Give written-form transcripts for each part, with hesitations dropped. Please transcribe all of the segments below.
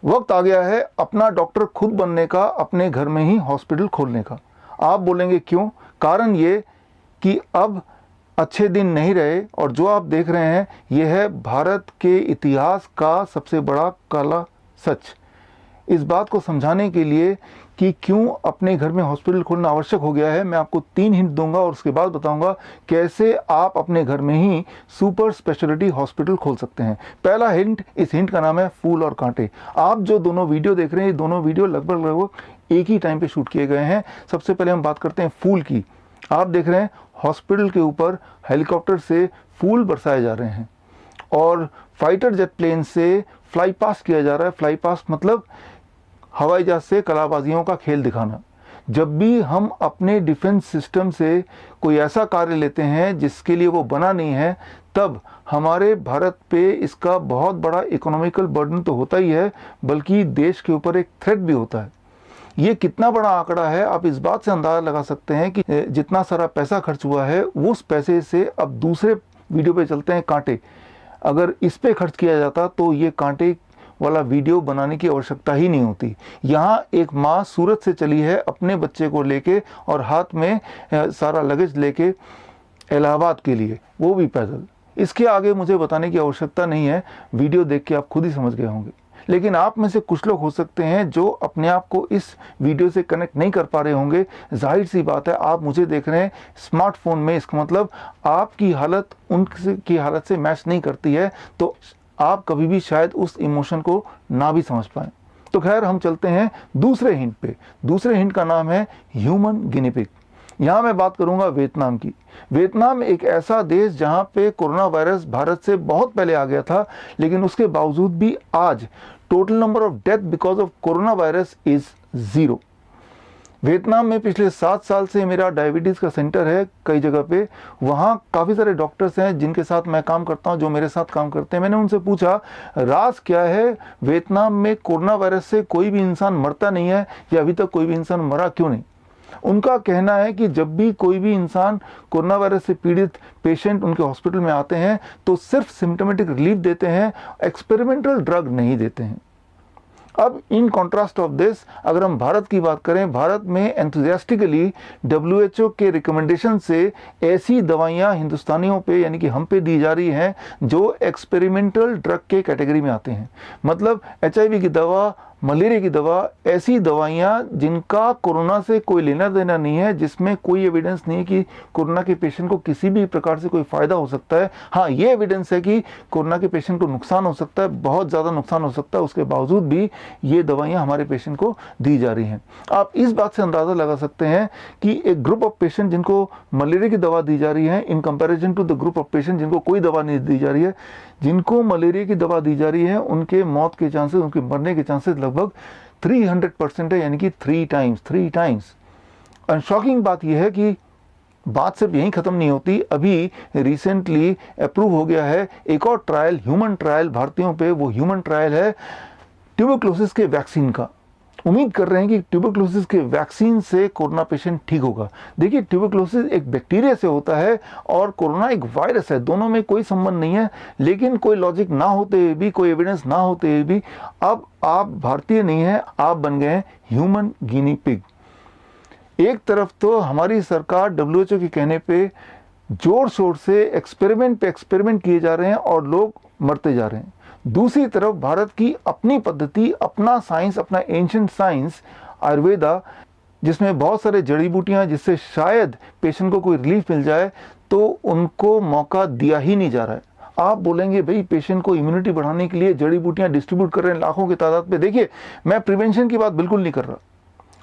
वक्त आ गया है अपना डॉक्टर खुद बनने का, अपने घर में ही हॉस्पिटल खोलने का। आप बोलेंगे क्यों? कारण ये कि अब अच्छे दिन नहीं रहे और जो आप देख रहे हैं यह है भारत के इतिहास का सबसे बड़ा काला सच। इस बात को समझाने के लिए कि क्यों अपने घर में हॉस्पिटल खोलना आवश्यक हो गया है, मैं आपको 3 हिंट दूंगा और उसके बाद बताऊंगा कैसे आप अपने घर में ही सुपर स्पेशलिटी हॉस्पिटल खोल सकते हैं। पहला हिंट, इस हिंट का नाम है फूल और कांटे। आप जो दोनों वीडियो देख रहे हैं, ये दोनों वीडियो लगभग एक ही टाइम पे शूट किए गए हैं। सबसे पहले हम बात करते हैं फूल की। आप देख रहे हैं हॉस्पिटल के ऊपर हेलीकॉप्टर से फूल बरसाए जा रहे हैं और फाइटर जेट प्लेन से फ्लाई पास्ट किया जा रहा है। फ्लाई पास्ट मतलब हवाई जहाज से कलाबाजियों का खेल दिखाना। जब भी हम अपने डिफेंस सिस्टम से कोई ऐसा कार्य लेते हैं जिसके लिए वो बना नहीं है, तब हमारे भारत पे इसका बहुत बड़ा इकोनॉमिकल बर्डन तो होता ही है, बल्कि देश के ऊपर एक थ्रेट भी होता है। ये कितना बड़ा आंकड़ा है आप इस बात से अंदाजा लगा सकते हैं कि जितना सारा पैसा खर्च हुआ है उस पैसे से, अब दूसरे वीडियो पे चलते हैं, कांटे। अगर इस पे खर्च किया जाता तो ये कांटे वाला वीडियो बनाने की आवश्यकता ही नहीं होती। यहाँ एक माँ सूरत से चली है अपने बच्चे को लेके और हाथ में सारा लगेज लेके इलाहाबाद के लिए, वो भी पैदल। इसके आगे मुझे बताने की आवश्यकता नहीं है, वीडियो देख के आप खुद ही समझ गए होंगे। लेकिन आप में से कुछ लोग हो सकते हैं जो अपने आप को इस वीडियो से कनेक्ट नहीं कर पा रहे होंगे। जाहिर सी बात है, आप मुझे देख रहे हैं स्मार्टफोन में, इसका मतलब आपकी हालत उनकी हालत से मैच नहीं करती है, तो आप कभी भी शायद उस इमोशन को ना भी समझ पाएं। तो खैर, हम चलते हैं दूसरे हिंट पे। दूसरे हिंट का नाम है ह्यूमन गिनी पिग। यहाँ मैं बात करूंगा वियतनाम की। वियतनाम एक ऐसा देश जहाँ पे कोरोना वायरस भारत से बहुत पहले आ गया था, लेकिन उसके बावजूद भी आज total number of death because of corona virus is 0। Vietnam में पिछले 7 साल से मेरा डायबिटीज़ का सेंटर है कई जगह पे। वहाँ काफ़ी सारे डॉक्टर्स हैं जिनके साथ मैं काम करता हूँ, जो मेरे साथ काम करते हैं। मैंने उनसे पूछा राज क्या है, वियतनाम में कोरोना वायरस से कोई भी इंसान मरता नहीं है या अभी तक कोई भी इंसान मरा क्यों नहीं। उनका कहना है कि जब भी कोई भी इंसान कोरोना वायरस से पीड़ित पेशेंट उनके हॉस्पिटल में आते हैं तो सिर्फ सिम्टोमेटिक रिलीफ देते हैं, एक्सपेरिमेंटल ड्रग नहीं देते हैं। अब इन कॉन्ट्रास्ट ऑफ दिस, अगर हम भारत की बात करें, भारत में एंथुजियास्टिकली WHO के रिकमेंडेशन से ऐसी दवाइयां हिंदुस्तानियों पे यानी कि हम पे दी जा रही हैं जो एक्सपेरिमेंटल ड्रग के कैटेगरी में आते हैं। मतलब HIV की दवा, मलेरिया की दवा, ऐसी दवाइयां जिनका कोरोना से कोई लेना देना नहीं है, जिसमें कोई एविडेंस नहीं है कि कोरोना के पेशेंट को किसी भी प्रकार से कोई फायदा हो सकता है। हाँ, ये एविडेंस है कि कोरोना के पेशेंट को नुकसान हो सकता है, बहुत ज़्यादा नुकसान हो सकता है, उसके बावजूद भी ये दवाइयां हमारे पेशेंट को दी जा रही हैं। आप इस बात से अंदाज़ा लगा सकते हैं कि एक ग्रुप ऑफ पेशेंट जिनको मलेरिया की दवा दी जा रही है in comparison to the group of patient जिनको कोई दवा नहीं दी जा रही है, जिनको मलेरिया की दवा दी जा रही है उनके मौत के चांसेस, उनके मरने के चांसेस लगभग 300% है, यानी कि 3 टाइम्स। और शॉकिंग बात यह है कि बात सिर्फ यहीं ख़त्म नहीं होती। अभी रिसेंटली अप्रूव हो गया है एक और ट्रायल, ह्यूमन ट्रायल भारतीयों पे। वो ह्यूमन ट्रायल है ट्यूबरक्लोसिस के वैक्सीन का। उम्मीद कर रहे हैं कि ट्यूबरक्लोसिस के वैक्सीन से कोरोना पेशेंट ठीक होगा। देखिए, ट्यूबरक्लोसिस एक बैक्टीरिया से होता है और कोरोना एक वायरस है, दोनों में कोई संबंध नहीं है। लेकिन कोई लॉजिक ना होते हुए भी, कोई एविडेंस ना होते हुए भी, अब आप भारतीय नहीं हैं, आप बन गए हैं ह्यूमन गिनी पिग। एक तरफ तो हमारी सरकार WHO के कहने पे जोर शोर से एक्सपेरिमेंट पे एक्सपेरिमेंट किए जा रहे हैं और लोग मरते जा रहे हैं। दूसरी तरफ भारत की अपनी पद्धति, अपना साइंस, अपना एंशिएंट साइंस आयुर्वेदा, जिसमें बहुत सारे जड़ी बूटियां जिससे शायद पेशेंट को कोई रिलीफ मिल जाए, तो उनको मौका दिया ही नहीं जा रहा है। आप बोलेंगे भाई पेशेंट को इम्यूनिटी बढ़ाने के लिए जड़ी बूटियां डिस्ट्रीब्यूट कर रहे हैं लाखों की तादाद पे। देखिए, मैं प्रिवेंशन की बात बिल्कुल नहीं कर रहा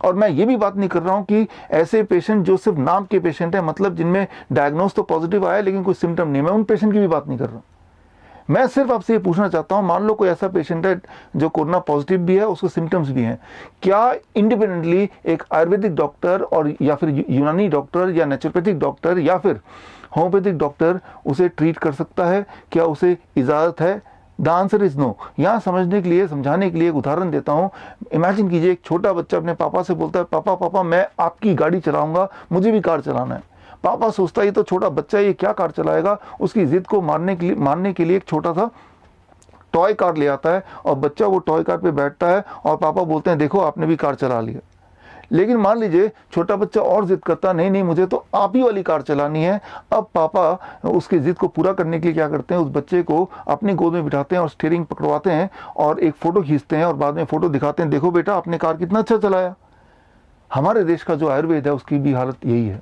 और मैं ये भी बात नहीं कर रहा हूँ कि ऐसे पेशेंट जो सिर्फ नाम के पेशेंट हैं, मतलब जिनमें डायग्नोस तो पॉजिटिव आया लेकिन कोई सिम्टम नहीं, मैं उन पेशेंट की भी बात नहीं कर रहा हूँ। मैं सिर्फ आपसे ये पूछना चाहता हूँ, मान लो कोई ऐसा पेशेंट है जो कोरोना पॉजिटिव भी है, उसको सिम्टम्स भी हैं, क्या इंडिपेंडेंटली एक आयुर्वेदिक डॉक्टर और या फिर यूनानी डॉक्टर या नेचुरोपैथिक डॉक्टर या फिर होम्योपैथिक डॉक्टर उसे ट्रीट कर सकता है? क्या उसे इजाज़त है? The answer is no. यहाँ समझने के लिए, समझाने के लिए एक उदाहरण देता हूँ। इमेजिन कीजिए एक छोटा बच्चा अपने पापा से बोलता है, पापा मैं आपकी गाड़ी चलाऊंगा, मुझे भी कार चलाना है। पापा सोचता है ये तो छोटा बच्चा है, ये क्या कार चलाएगा। उसकी जिद को मानने के लिए एक छोटा सा टॉय कार ले आता है और बच्चा वो टॉय कार पे बैठता है और पापा बोलते हैं देखो आपने भी कार चला लिया। लेकिन मान लीजिए छोटा बच्चा और जिद करता, नहीं नहीं मुझे तो आप ही वाली कार चलानी है। अब पापा उसकी जिद को पूरा करने के लिए क्या करते हैं, उस बच्चे को अपनी गोद में बिठाते हैं और स्टीयरिंग पकड़वाते हैं और एक फ़ोटो खींचते हैं और बाद में फ़ोटो दिखाते हैं, देखो बेटा आपने कार कितना अच्छा चलाया। हमारे देश का जो आयुर्वेद है उसकी भी हालत यही है।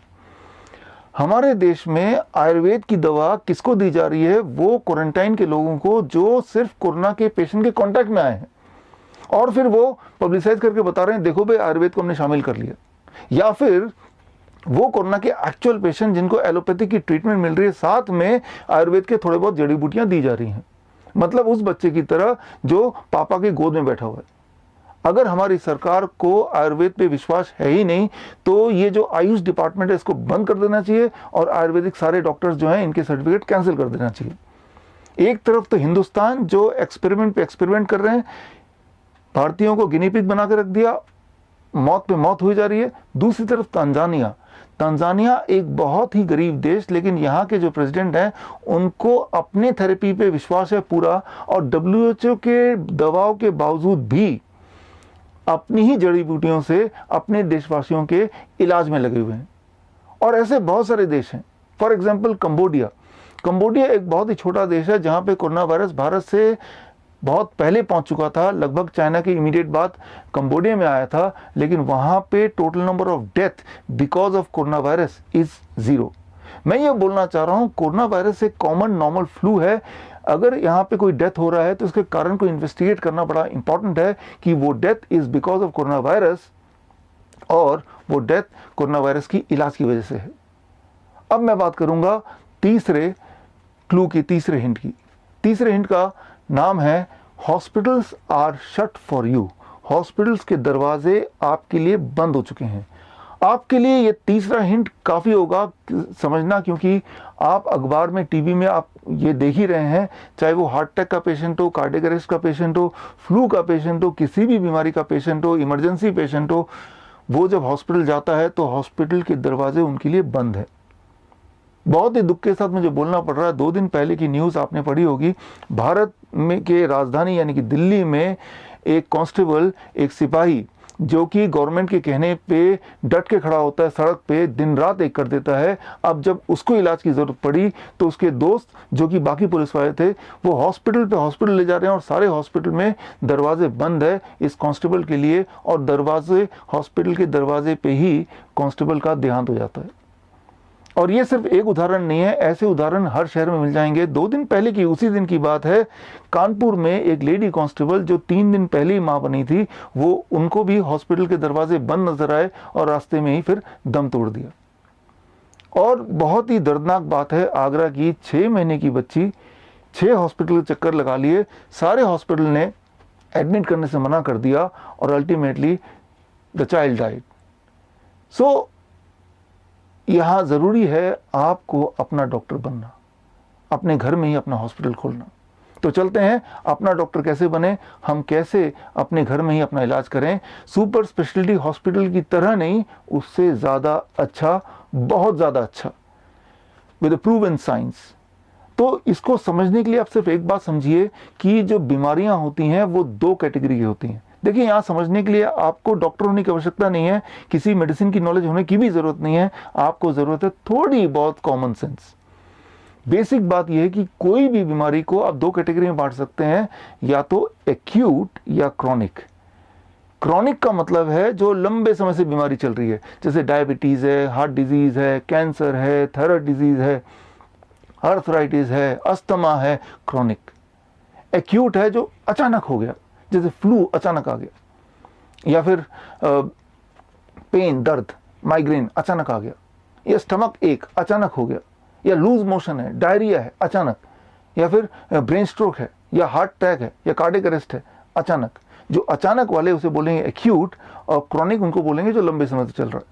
हमारे देश में आयुर्वेद की दवा किसको दी जा रही है, वो क्वारंटाइन के लोगों को जो सिर्फ कोरोना के पेशेंट के कांटेक्ट में आए हैं, और फिर वो पब्लिसाइज करके बता रहे हैं देखो भाई आयुर्वेद को हमने शामिल कर लिया। या फिर वो कोरोना के एक्चुअल पेशेंट जिनको एलोपैथी की ट्रीटमेंट मिल रही है, साथ में आयुर्वेद के थोड़े बहुत जड़ी बूटियां दी जा रही हैं। मतलब उस बच्चे की तरह जो पापा की गोद में बैठा हुआ है। अगर हमारी सरकार को आयुर्वेद पे विश्वास है ही नहीं तो ये जो आयुष डिपार्टमेंट है इसको बंद कर देना चाहिए और आयुर्वेदिक सारे डॉक्टर्स जो हैं इनके सर्टिफिकेट कैंसिल कर देना चाहिए। एक तरफ तो हिंदुस्तान जो एक्सपेरिमेंट पे एक्सपेरिमेंट कर रहे हैं, भारतीयों को गिनी पिग बना के रख दिया, मौत पे मौत हुई जा रही है। दूसरी तरफ तंजानिया एक बहुत ही गरीब देश, लेकिन यहाँ के जो प्रेसिडेंट हैं उनको अपने थेरेपी पे विश्वास है पूरा, और WHO के दवाओं के बावजूद भी अपनी ही जड़ी बूटियों से अपने देशवासियों के इलाज में लगे हुए हैं। और ऐसे बहुत सारे देश हैं। फॉर एग्जाम्पल कंबोडिया एक बहुत ही छोटा देश है जहाँ पे कोरोना वायरस भारत से बहुत पहले पहुंच चुका था, लगभग चाइना के इमीडिएट बाद कंबोडिया में आया था, लेकिन वहां पे total number of death because of corona virus is 0। मैं ये बोलना चाह रहा हूं कोरोना वायरस एक कॉमन नॉर्मल फ्लू है। अगर यहाँ पे कोई डेथ हो रहा है तो उसके कारण को इन्वेस्टिगेट करना बड़ा इंपॉर्टेंट है कि वो death is because of corona virus और वो डेथ कोरोना वायरस की इलाज की वजह से है। अब मैं बात करूंगा तीसरे क्लू की, तीसरे हिंट की। तीसरे हिंट का नाम है hospitals are shut for you. Hospitals के दरवाजे आपके लिए बंद हो चुके हैं। आपके लिए ये तीसरा हिंट काफ़ी होगा समझना, क्योंकि आप अखबार में, टीवी में आप ये देख ही रहे हैं, चाहे वो हार्ट अटैक का पेशेंट हो, कार्डियक अरेस्ट का पेशेंट हो, फ्लू का पेशेंट हो, किसी भी बीमारी का पेशेंट हो, इमरजेंसी पेशेंट हो, वो जब हॉस्पिटल जाता है तो हॉस्पिटल के दरवाजे उनके लिए बंद है। बहुत ही दुख के साथ मुझे बोलना पड़ रहा है, 2 दिन पहले की न्यूज़ आपने पढ़ी होगी। भारत में के राजधानी यानी कि दिल्ली में एक कांस्टेबल, एक सिपाही जो कि गवर्नमेंट के कहने पे डट के खड़ा होता है सड़क पे, दिन रात एक कर देता है। अब जब उसको इलाज की ज़रूरत पड़ी तो उसके दोस्त जो कि बाकी पुलिस वाले थे वो हॉस्पिटल ले जा रहे हैं और सारे हॉस्पिटल में दरवाजे बंद है इस कांस्टेबल के लिए, और हॉस्पिटल के दरवाजे पे ही कांस्टेबल का देहांत हो जाता है। और ये सिर्फ एक उदाहरण नहीं है, ऐसे उदाहरण हर शहर में मिल जाएंगे। 2 दिन पहले की उसी दिन की बात है, कानपुर में एक लेडी कांस्टेबल जो 3 दिन पहले ही मां बनी थी, वो उनको भी हॉस्पिटल के दरवाजे बंद नजर आए और रास्ते में ही फिर दम तोड़ दिया। और बहुत ही दर्दनाक बात है, आगरा की 6 महीने की बच्ची 6 हॉस्पिटल के चक्कर लगा लिए, सारे हॉस्पिटल ने एडमिट करने से मना कर दिया और अल्टीमेटली द चाइल्ड डाइड। सो यहाँ ज़रूरी है आपको अपना डॉक्टर बनना, अपने घर में ही अपना हॉस्पिटल खोलना। तो चलते हैं, अपना डॉक्टर कैसे बने, हम कैसे अपने घर में ही अपना इलाज करें, सुपर स्पेशलिटी हॉस्पिटल की तरह नहीं, उससे ज़्यादा अच्छा, बहुत ज़्यादा अच्छा, विद प्रूवन साइंस। तो इसको समझने के लिए आप सिर्फ एक बात समझिए कि जो बीमारियां होती हैं वो 2 कैटेगरी की होती हैं। देखिए, यहाँ समझने के लिए आपको डॉक्टर होने की आवश्यकता नहीं है, किसी मेडिसिन की नॉलेज होने की भी ज़रूरत नहीं है, आपको ज़रूरत है थोड़ी बहुत कॉमन सेंस। बेसिक बात यह है कि कोई भी बीमारी को आप 2 कैटेगरी में बांट सकते हैं, या तो एक्यूट या क्रॉनिक। क्रॉनिक का मतलब है जो लंबे समय से बीमारी चल रही है, जैसे डायबिटीज़ है, हार्ट डिजीज़ है, कैंसर है, थायराइड डिजीज़ है, आर्थराइटिस है, अस्थमा है, क्रॉनिक। एक्यूट है जो अचानक हो गया, जैसे फ्लू अचानक आ गया, या फिर पेन, दर्द, माइग्रेन अचानक आ गया, या स्टमक एक अचानक हो गया, या लूज मोशन है, डायरिया है अचानक, या फिर ब्रेन स्ट्रोक है, या हार्ट अटैक है, या कार्डियक अरेस्ट है अचानक। जो अचानक वाले उसे बोलेंगे एक्यूट, और क्रॉनिक उनको बोलेंगे जो लंबे समय से चल रहा है।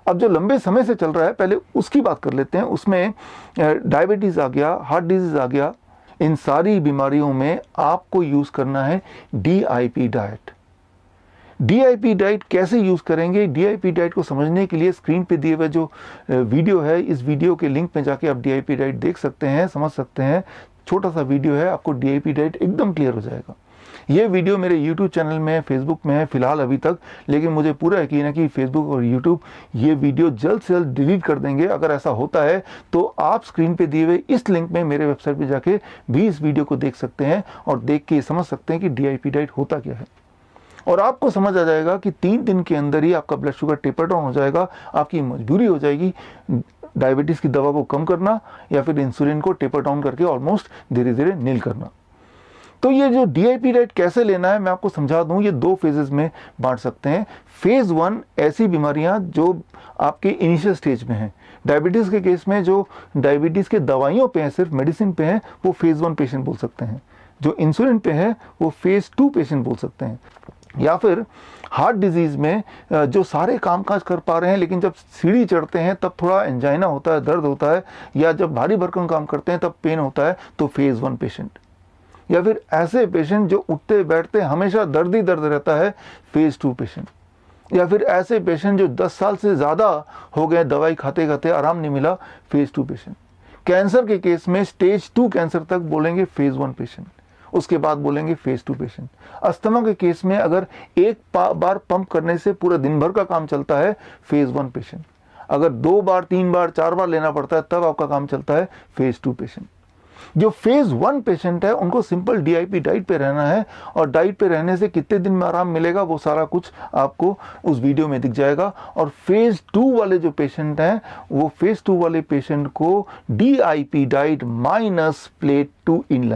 अब जो लंबे समय से चल रहा है पहले उसकी बात कर लेते हैं। उसमें डायबिटीज़ आ गया, हार्ट डिजीज़ आ गया, इन सारी बीमारियों में आपको यूज़ करना है DIP डाइट। DIP डाइट कैसे यूज़ करेंगे, DIP डाइट को समझने के लिए स्क्रीन पे दिए हुए जो वीडियो है, इस वीडियो के लिंक में जाके आप DIP डाइट देख सकते हैं, समझ सकते हैं। छोटा सा वीडियो है, आपको DIP डाइट एकदम क्लियर हो जाएगा। ये वीडियो मेरे YouTube चैनल में है, फेसबुक में है फिलहाल अभी तक, लेकिन मुझे पूरा यकीन है कि फेसबुक और YouTube ये वीडियो जल्द से जल्द डिलीट कर देंगे। अगर ऐसा होता है तो आप स्क्रीन पे दिए हुए इस लिंक में मेरे वेबसाइट पे जाके भी इस वीडियो को देख सकते हैं और देख के समझ सकते हैं कि DIP डाइट होता क्या है। और आपको समझ आ जाएगा कि 3 दिन के अंदर ही आपका ब्लड शुगर टेपर डाउन हो जाएगा। आपकी मजबूरी हो जाएगी डायबिटीज़ की दवा को कम करना या फिर इंसुलिन को टेपर डाउन करके ऑलमोस्ट धीरे धीरे नील करना। तो ये जो DIP डाइट कैसे लेना है मैं आपको समझा दूं। ये 2 फेजेस में बांट सकते हैं। फेज 1 ऐसी बीमारियां जो आपके इनिशियल स्टेज में हैं। डायबिटीज़ के केस में जो डायबिटीज़ के दवाइयों पे हैं, सिर्फ मेडिसिन पे हैं, वो फेज 1 पेशेंट बोल सकते हैं। जो इंसुलिन पे है वो फेज 2 पेशेंट बोल सकते हैं। या फिर हार्ट डिजीज़ में जो सारे कामकाज कर पा रहे हैं लेकिन जब सीढ़ी चढ़ते हैं तब थोड़ा एंजाइना होता है, दर्द होता है, या जब भारी भरकम काम करते हैं तब पेन होता है, तो फेज 1 पेशेंट। या फिर ऐसे पेशेंट जो उठते बैठते हमेशा दर्द ही दर्द रहता है, फेज 2 पेशेंट। या फिर ऐसे पेशेंट जो 10 साल से ज़्यादा हो गए दवाई खाते खाते आराम नहीं मिला, फेज 2 पेशेंट। कैंसर के केस में स्टेज 2 कैंसर तक बोलेंगे फेज 1 पेशेंट, उसके बाद बोलेंगे फेज 2 पेशेंट। अस्थमा के केस में अगर एक बार पंप करने से पूरा दिन भर का काम चलता है, फेज 1 पेशेंट। अगर 2 बार 3 बार 4 बार लेना पड़ता है तब आपका काम चलता है, फेज 2 पेशेंट। जो फेज 1 पेशेंट है उनको सिंपल DIP डाइट पे रहना है, और डाइट पे रहने से कितने दिन में आराम मिलेगा वो सारा कुछ आपको उस वीडियो में दिख जाएगा। और फेज 2 वाले जो पेशेंट हैं वो फेज 2 वाले पेशेंट को DIP डाइट माइनस प्लेट 2 इन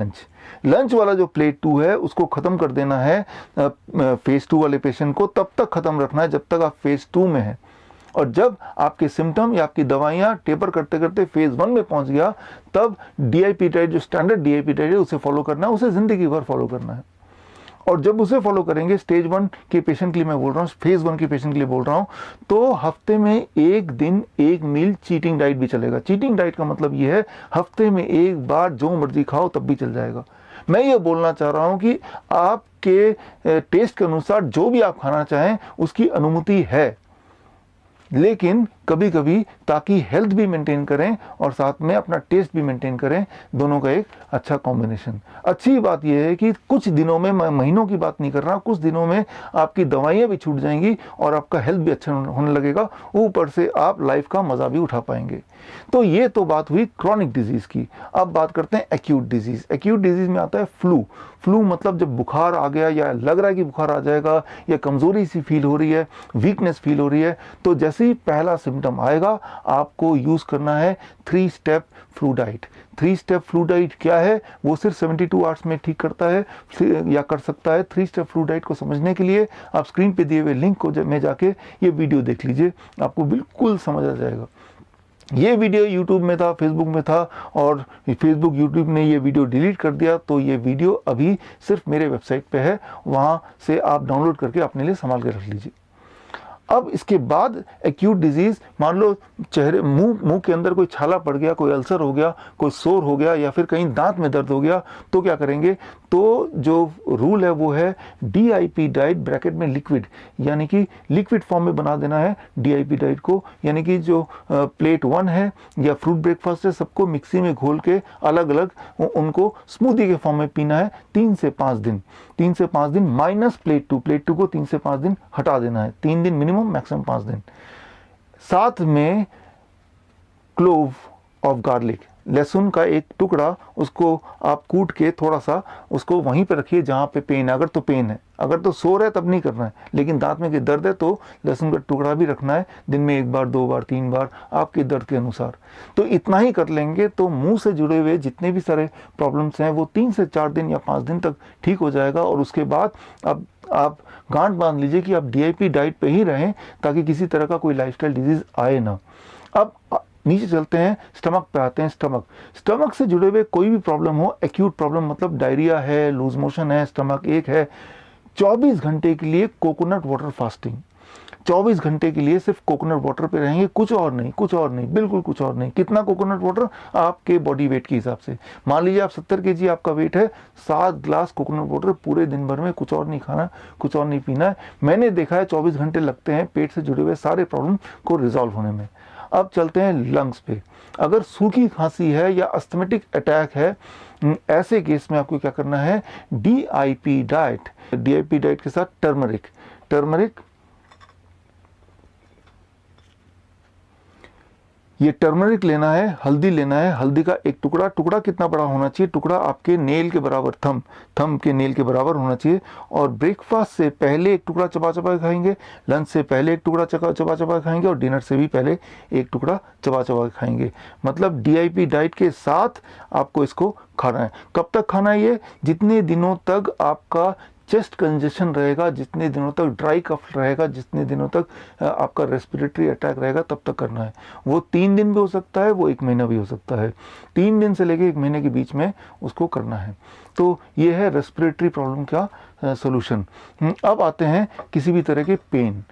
लंच वाला जो प्लेट 2 है उसको ख़त्म कर देना है फेज 2 वाले पेशेंट को, तब तक ख़त्म रखना है जब तक आप फेज 2 में हैं। और जब आपके सिम्टम या आपकी दवाइयाँ टेपर करते करते फेज 1 में पहुंच गया, तब DIP डाइट जो स्टैंडर्ड DIP डाइट है उसे फॉलो करना है, उसे ज़िंदगी भर फॉलो करना है। और जब उसे फॉलो करेंगे, स्टेज 1 के पेशेंट के लिए मैं बोल रहा हूँ, फेज 1 के पेशेंट के लिए बोल रहा हूँ, तो हफ्ते में 1 दिन 1 मील चीटिंग डाइट भी चलेगा। चीटिंग डाइट का मतलब ये है हफ्ते में 1 बार जो मर्जी खाओ तब भी चल जाएगा। मैं ये बोलना चाह रहा हूँ कि आपके टेस्ट के अनुसार जो भी आप खाना चाहें उसकी अनुमति है, लेकिन कभी कभी ताकि हेल्थ भी मेंटेन करें और साथ में अपना टेस्ट भी मेंटेन करें, दोनों का एक अच्छा कॉम्बिनेशन। अच्छी बात यह है कि कुछ दिनों में, मैं महीनों की बात नहीं कर रहा, कुछ दिनों में आपकी दवाइयाँ भी छूट जाएंगी और आपका हेल्थ भी अच्छा होने लगेगा, ऊपर से आप लाइफ का मज़ा भी उठा पाएंगे। तो ये तो बात हुई क्रॉनिक डिजीज़ की। अब बात करते हैं एक्यूट डिजीज़। एक्यूट डिजीज़ में आता है फ्लू मतलब जब बुखार आ गया या लग रहा है कि बुखार आ जाएगा या कमज़ोरी सी फील हो रही है, वीकनेस फील हो रही है, तो जैसे ही पहला सिम्टम आएगा आपको यूज़ करना है 3 step flu diet. 3 step flu diet क्या है वो सिर्फ 72 आवर्स में ठीक करता है या कर सकता है। 3 स्टेप फ्लू डाइट को समझने के लिए आप स्क्रीन पे दिए हुए लिंक को में जाके ये वीडियो देख लीजिए, आपको बिल्कुल समझ आ जाएगा। ये वीडियो YouTube में था, फेसबुक में था, और फेसबुक YouTube ने ये वीडियो डिलीट कर दिया, तो ये वीडियो अभी सिर्फ मेरे वेबसाइट पे है, वहाँ से आप डाउनलोड करके अपने लिए संभाल के रख लीजिए। अब इसके बाद एक्यूट डिजीज़, मान लो चेहरे मुंह के अंदर कोई छाला पड़ गया, कोई अल्सर हो गया, कोई सोर हो गया, या फिर कहीं दांत में दर्द हो गया, तो क्या करेंगे? तो जो रूल है वो है DIP डाइट ब्रैकेट में लिक्विड, यानी कि लिक्विड फॉर्म में बना देना है DIP डाइट को। यानी कि जो प्लेट 1 है या फ्रूट ब्रेकफास्ट है, सबको मिक्सी में घोल के अलग अलग उनको स्मूदी के फॉर्म में पीना है 3 से 5 दिन। 3 से 5 दिन माइनस प्लेट 2 को 3 से 5 दिन हटा देना है, 3 दिन मिनिमम, मैक्सिमम 5 दिन। साथ में क्लोव ऑफ गार्लिक, लहसुन का एक टुकड़ा, उसको आप कूट के थोड़ा सा उसको वहीं पे रखिए जहाँ पे पेन है। अगर तो पेन है, अगर तो सोर है तब नहीं करना है, लेकिन दांत में दर्द है तो लहसुन का टुकड़ा भी रखना है, दिन में 1 बार 2 बार 3 बार आपके दर्द के अनुसार। तो इतना ही कर लेंगे तो मुंह से जुड़े हुए जितने भी सारे प्रॉब्लम्स हैं वो 3 से 4 दिन या 5 दिन तक ठीक हो जाएगा। और उसके बाद अब आप गांठ बांध लीजिए कि आप DIP डाइट पे ही रहें ताकि किसी तरह का कोई लाइफस्टाइल डिजीज़ आए ना। अब नीचे चलते हैं, स्टमक पे आते हैं। स्टमक से जुड़े हुए कोई भी प्रॉब्लम हो, एक्यूट प्रॉब्लम मतलब डायरिया है, लूज मोशन है, स्टमक एक है, 24 घंटे के लिए कोकोनट वाटर फास्टिंग। 24 घंटे के लिए सिर्फ कोकोनट वाटर पे रहेंगे, कुछ और नहीं, बिल्कुल कुछ और नहीं। कितना कोकोनट वाटर? आपके बॉडी वेट के हिसाब से। मान लीजिए आप 70 kg आपका वेट है, 7 ग्लास कोकोनट वाटर पूरे दिन भर में, कुछ और नहीं खाना, कुछ और नहीं पीना है। मैंने देखा है 24 घंटे लगते हैं पेट से जुड़े हुए सारे प्रॉब्लम को रिजॉल्व होने में। अब चलते हैं लंग्स पे। अगर सूखी खांसी है या अस्थमेटिक अटैक है, ऐसे केस में आपको क्या करना है, DIP डाइट, DIP डाइट के साथ टर्मरिक, ये टर्मरिक लेना है, हल्दी लेना है, हल्दी का एक टुकड़ा कितना बड़ा होना चाहिए, टुकड़ा आपके नेल के बराबर, थंब के नेल के बराबर होना चाहिए। और ब्रेकफास्ट से पहले एक टुकड़ा चबा चबा के खाएंगे, लंच से पहले एक टुकड़ा चबा चबा के खाएंगे, और डिनर से भी पहले एक टुकड़ा चबा चबा के खाएंगे। मतलब DIP डाइट के साथ आपको इसको खाना है। कब तक खाना है ये, जितने दिनों तक आपका चेस्ट कंजेशन रहेगा, जितने दिनों तक ड्राई कफ रहेगा, जितने दिनों तक आपका रेस्पिरेटरी अटैक रहेगा, तब तक करना है। वो 3 दिन भी हो सकता है, वो 1 महीना भी हो सकता है। 3 दिन से लेकर 1 महीने के बीच में उसको करना है। तो ये है रेस्पिरेटरी प्रॉब्लम का सोल्यूशन। अब आते हैं किसी भी तरह के पेन।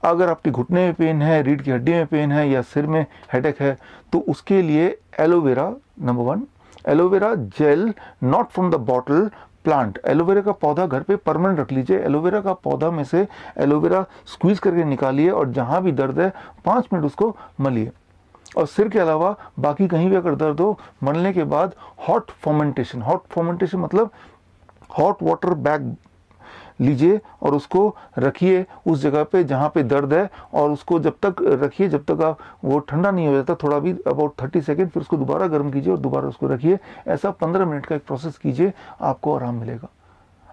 अगर आपके घुटने में पेन है, रीढ़ की हड्डी में पेन है, या सिर में हेडेक है, तो उसके लिए aloe vera, number 1, aloe vera gel, not from the bottle, plant. Aloe vera का पौधा घर पे परमानेंट रख लीजिए। एलोवेरा का पौधा में से एलोवेरा स्क्वीज करके निकालिए, और जहां भी दर्द है 5 मिनट उसको मलिए। और सिर के अलावा बाकी कहीं भी अगर दर्द हो, मलने के बाद हॉट फर्मेंटेशन मतलब हॉट वाटर बैग लीजिए और उसको रखिए उस जगह पे जहाँ पे दर्द है, और उसको जब तक रखिए जब तक आप वो ठंडा नहीं हो जाता, थोड़ा भी अबाउट 30 सेकेंड, फिर उसको दोबारा गर्म कीजिए और दोबारा उसको रखिए। ऐसा 15 मिनट का एक प्रोसेस कीजिए, आपको आराम मिलेगा।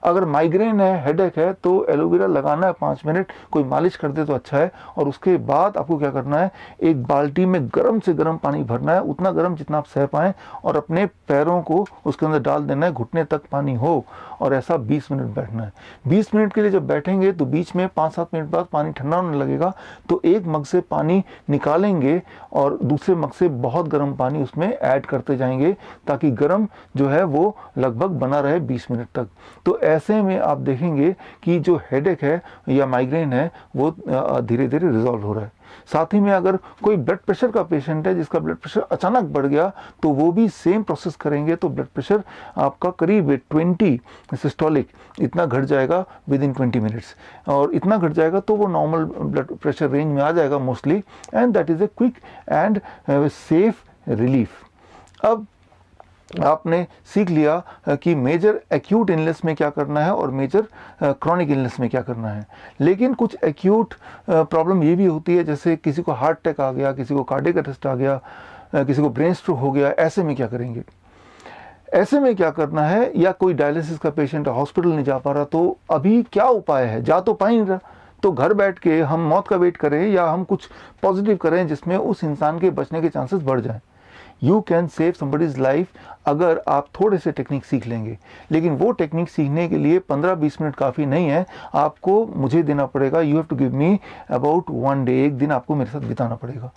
अगर माइग्रेन है, हेडेक है, तो एलोवेरा लगाना है 5 मिनट, कोई मालिश कर दे तो अच्छा है। और उसके बाद आपको क्या करना है, एक बाल्टी में गर्म से गर्म पानी भरना है, उतना गर्म जितना आप सह पाएँ, और अपने पैरों को उसके अंदर डाल देना है, घुटने तक पानी हो, और ऐसा 20 मिनट बैठना है। 20 मिनट के लिए जब बैठेंगे तो बीच में 5-7 मिनट बाद पानी ठंडा होने लगेगा, तो एक मग से पानी निकालेंगे और दूसरे मग से बहुत गर्म पानी उसमें ऐड करते जाएंगे, ताकि गर्म जो है वो लगभग बना रहे 20 मिनट तक। तो ऐसे में आप देखेंगे कि जो हेडेक है या माइग्रेन है वो धीरे धीरे रिजॉल्व हो रहा है। साथ ही में अगर कोई ब्लड प्रेशर का पेशेंट है जिसका ब्लड प्रेशर अचानक बढ़ गया, तो वो भी सेम प्रोसेस करेंगे, तो ब्लड प्रेशर आपका करीब 20 सिस्टोलिक इतना घट जाएगा विद इन 20 मिनट्स, और इतना घट जाएगा तो वो नॉर्मल ब्लड प्रेशर रेंज में आ जाएगा mostly, and that is a quick and safe relief. अब आपने सीख लिया कि मेजर एक्यूट इलनेस में क्या करना है और मेजर क्रॉनिक इलनेस में क्या करना है। लेकिन कुछ एक्यूट प्रॉब्लम ये भी होती है, जैसे किसी को हार्ट अटैक आ गया, किसी को कार्डियक अरेस्ट आ गया, किसी को ब्रेन स्ट्रोक हो गया। ऐसे में क्या करेंगे, ऐसे में क्या करना है, या कोई डायलिसिस का पेशेंट है, हॉस्पिटल नहीं जा पा रहा, तो अभी क्या उपाय है, जा तो पा ही नहीं रहा, तो घर बैठ के हम मौत का वेट करें या हम कुछ पॉजिटिव करें जिसमें उस इंसान के बचने के चांसेस बढ़ जाएं। You can save somebody's life अगर आप थोड़े से टेक्निक सीख लेंगे। लेकिन वो टेक्निक सीखने के लिए 15-20 मिनट काफ़ी नहीं है, आपको मुझे देना पड़ेगा। You have to give me about 1 day, एक दिन आपको मेरे साथ बिताना पड़ेगा।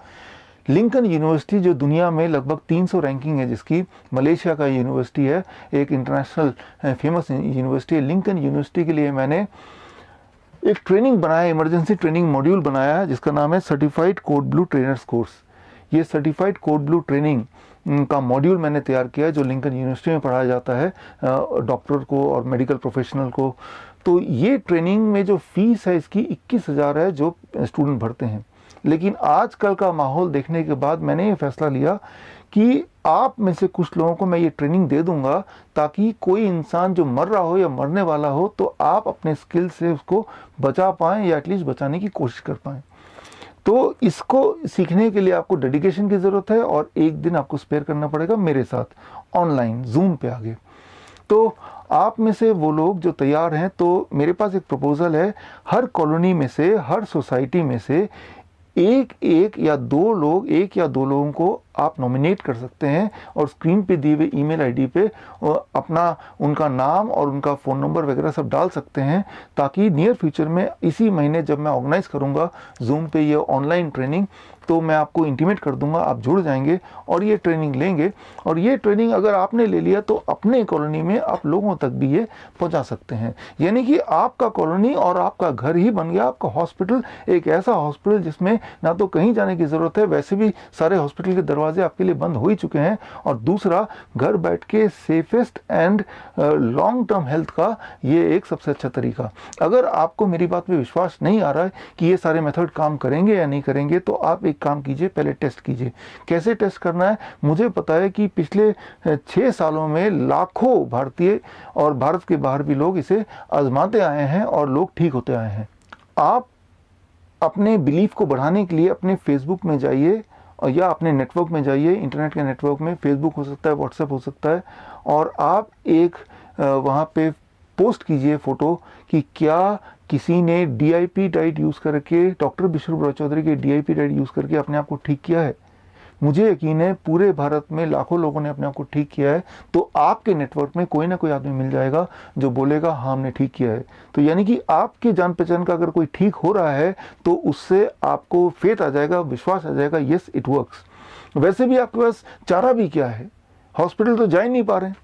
लिंकन यूनिवर्सिटी जो दुनिया में लगभग 300 रैंकिंग है जिसकी, मलेशिया का यूनिवर्सिटी है, एक इंटरनेशनल फेमस यूनिवर्सिटी है। लिंकन यूनिवर्सिटी के लिए मैंने एक ट्रेनिंग बनाया, इमरजेंसी ट्रेनिंग मॉड्यूल बनाया, जिसका नाम है certified code blue trainers course. ये सर्टिफाइड कोड ब्लू ट्रेनिंग का मॉड्यूल मैंने तैयार किया है, जो लिंकन यूनिवर्सिटी में पढ़ाया जाता है डॉक्टर को और मेडिकल प्रोफेशनल को। तो ये ट्रेनिंग में जो फीस है इसकी 21,000 है जो स्टूडेंट भरते हैं। लेकिन आजकल का माहौल देखने के बाद मैंने ये फैसला लिया कि आप में से कुछ लोगों को मैं ये ट्रेनिंग दे दूंगा, ताकि कोई इंसान जो मर रहा हो या मरने वाला हो तो आप अपने स्किल से उसको बचा पाएँ, या एटलीस्ट बचाने की कोशिश कर पाएँ। तो इसको सीखने के लिए आपको डेडिकेशन की ज़रूरत है, और एक दिन आपको स्पेयर करना पड़ेगा मेरे साथ ऑनलाइन जूम पे आगे। तो आप में से वो लोग जो तैयार हैं, तो मेरे पास एक प्रपोज़ल है, हर कॉलोनी में से, हर सोसाइटी में से एक या दो लोगों को आप नॉमिनेट कर सकते हैं, और स्क्रीन पे दिए हुए ईमेल आईडी पे अपना उनका नाम और उनका फ़ोन नंबर वगैरह सब डाल सकते हैं, ताकि नियर फ्यूचर में इसी महीने जब मैं ऑर्गेनाइज़ करूंगा जूम पे ये ऑनलाइन ट्रेनिंग, तो मैं आपको इंटीमेट कर दूंगा, आप जुड़ जाएंगे और ये ट्रेनिंग लेंगे। और ये ट्रेनिंग अगर आपने ले लिया तो अपने कॉलोनी में आप लोगों तक भी ये पहुंचा सकते हैं। यानी कि आपका कॉलोनी और आपका घर ही बन गया आपका हॉस्पिटल, एक ऐसा हॉस्पिटल जिसमें ना तो कहीं जाने की ज़रूरत है, वैसे भी सारे हॉस्पिटल के दरवाजे दरवाजे आपके लिए बंद हो ही चुके हैं। और दूसरा, घर बैठ के safest and long term health का ये एक सबसे अच्छा तरीका। अगर आपको मेरी बात पे विश्वास नहीं आ रहा है कि ये सारे मेथड काम करेंगे या नहीं करेंगे, तो आप एक काम कीजिए, पहले टेस्ट कीजिए। कैसे टेस्ट करना है? मुझे पता है कि पिछले 6 सालों में लाखों भारतीय और भारत के बाहर भी लोग इसे आजमाते आए हैं और लोग ठीक होते आए हैं। आप अपने बिलीफ को बढ़ाने के लिए अपने फेसबुक में जाइए और या अपने नेटवर्क में जाइए, इंटरनेट के नेटवर्क में, फेसबुक हो सकता है, व्हाट्सएप हो सकता है, और आप एक वहाँ पे पोस्ट कीजिए फ़ोटो कि क्या किसी ने DIP डाइट यूज़ करके, डॉक्टर विश्व चौधरी के DIP डाइट यूज़ करके अपने आप को ठीक किया है। मुझे यकीन है पूरे भारत में लाखों लोगों ने अपने आप को ठीक किया है, तो आपके नेटवर्क में कोई ना कोई आदमी मिल जाएगा जो बोलेगा हाँ हमने ठीक किया है। तो यानी कि आपके जान पहचान का अगर कोई ठीक हो रहा है तो उससे आपको फेथ आ जाएगा, विश्वास आ जाएगा, यस इट वर्क्स। वैसे भी आपके पास चारा भी क्या है, हॉस्पिटल तो जा ही नहीं पा रहे हैं,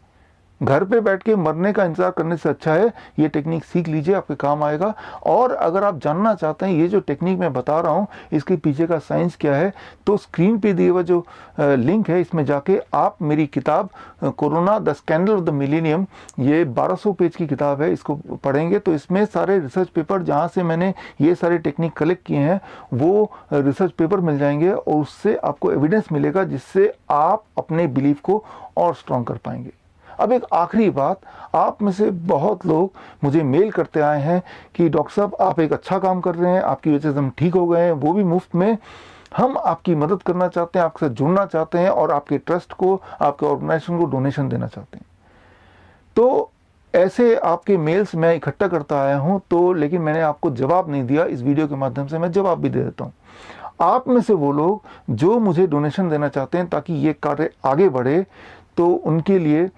घर पे बैठ के मरने का इंतजार करने से अच्छा है ये टेक्निक सीख लीजिए, आपके काम आएगा। और अगर आप जानना चाहते हैं ये जो टेक्निक मैं बता रहा हूँ इसके पीछे का साइंस क्या है, तो स्क्रीन पे दिए हुआ जो लिंक है इसमें जाके आप मेरी किताब corona the scandal of the millennium, ये 1200 पेज की किताब है, इसको पढ़ेंगे तो इसमें सारे रिसर्च पेपर जहाँ से मैंने ये सारे टेक्निक कलेक्ट किए हैं वो रिसर्च पेपर मिल जाएंगे और उससे आपको एविडेंस मिलेगा जिससे आप अपने बिलीफ को और स्ट्रॉन्ग कर पाएंगे। अब एक आखिरी बात, आप में से बहुत लोग मुझे मेल करते आए हैं कि डॉक्टर साहब आप एक अच्छा काम कर रहे हैं, आपकी वजह से हम ठीक हो गए हैं, वो भी मुफ्त में। हम आपकी मदद करना चाहते हैं, आपके साथ जुड़ना चाहते हैं और आपके ट्रस्ट को, आपके ऑर्गेनाइजेशन को डोनेशन देना चाहते हैं। तो ऐसे आपके मेल्स मैं इकट्ठा करता आया हूँ, तो लेकिन मैंने आपको जवाब नहीं दिया, इस वीडियो के माध्यम से मैं जवाब भी दे देता हूँ। आप में से वो लोग जो मुझे डोनेशन देना चाहते हैं ताकि ये कार्य आगे बढ़े, तो उनके लिए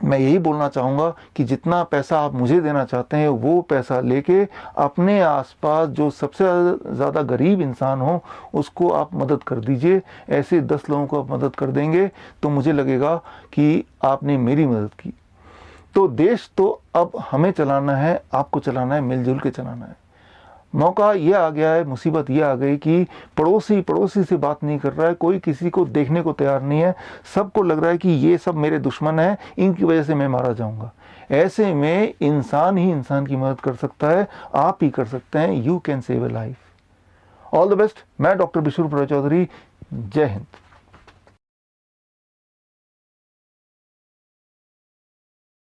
मैं यही बोलना चाहूँगा कि जितना पैसा आप मुझे देना चाहते हैं वो पैसा लेके अपने आसपास जो सबसे ज़्यादा गरीब इंसान हो उसको आप मदद कर दीजिए। ऐसे 10 लोगों को आप मदद कर देंगे तो मुझे लगेगा कि आपने मेरी मदद की। तो देश तो अब हमें चलाना है, आपको चलाना है, मिलजुल के चलाना है। मौका ये आ गया है, मुसीबत ये आ गई कि पड़ोसी से बात नहीं कर रहा है, कोई किसी को देखने को तैयार नहीं है, सबको लग रहा है कि ये सब मेरे दुश्मन हैं, इनकी वजह से मैं मारा जाऊंगा। ऐसे में इंसान ही इंसान की मदद कर सकता है, आप ही कर सकते हैं। You can save A life. All the best. मैं डॉक्टर विश्व चौधरी, जय हिंद।